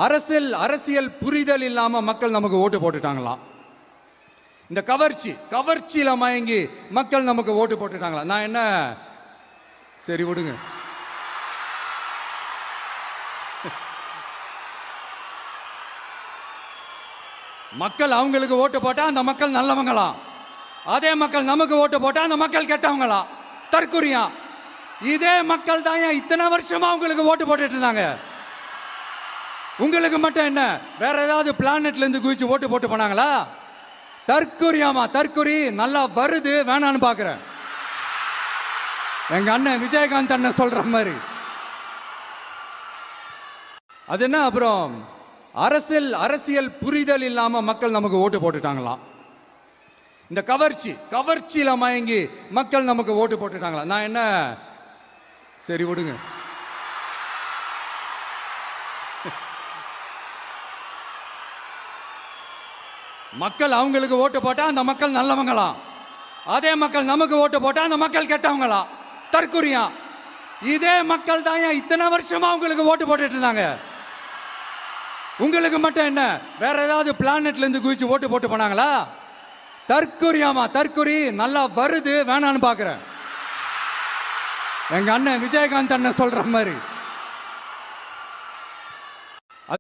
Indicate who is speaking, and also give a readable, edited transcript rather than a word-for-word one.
Speaker 1: அரசியல் புரிதல் இல்லாம மக்கள் நமக்கு ஓட்டு போட்டுட்டாங்களாம். இந்த கவர்ச்சியில மயங்கி மக்கள் நமக்கு ஓட்டு போட்டுட்டாங்களா? நான் என்ன சரி விடுங்க. மக்கள் அவங்களுக்கு ஓட்டு போட்டா அந்த மக்கள் நல்லவங்களாம், அதே மக்கள் நமக்கு ஓட்டு போட்டா அந்த மக்கள் கெட்டவங்களா? தற்குறியா? இதே மக்கள் தான் இத்தனை வருஷமா உங்களுக்கு ஓட்டு போட்டுட்டு இருந்தாங்க. உங்களுக்கு மட்டும் என்ன வேற ஏதாவது பிளானட்ல இருந்து குதிச்சு ஓட்டு போட்டு போனாங்களா? தற்குறியாமா? தற்குறி நல்லா வருது, வேணான்னு பாக்குறேன். எங்க அண்ணன் விஜயகாந்த் அண்ணன் சொல்ற மாதிரி அது என்ன? அப்புறம் அரசியல் புரிதல் இல்லாம மக்கள் நமக்கு ஓட்டு போட்டுட்டாங்களாம். இந்த கவர்ச்சியில மயங்கி மக்கள் நமக்கு ஓட்டு போட்டுட்டாங்களா? நான் என்ன சரி விடுங்க. மக்கள் அவங்களுக்கு ஓட்டு போட்டா அந்த மக்கள் நல்லவங்களாம், அதே மக்கள் நமக்கு ஓட்டு போட்டா அந்த மக்கள் கெட்டவங்களா? தற்குறியா? இதே மக்கள் தான் இத்தனை வருஷமா உங்களுக்கு ஓட்டு போட்டுட்டு இருந்தாங்க. உங்களுக்கு மட்டும் என்ன வேற ஏதாவது பிளானட்ல இருந்து குதிச்சு ஓட்டு போட்டு போனாங்களா? தற்குறியாமா? தற்குறி நல்லா வருது, வேணான்னு பாக்குறேன். எங்க அண்ணன் விஜயகாந்த் அண்ணன் சொல்ற மாதிரி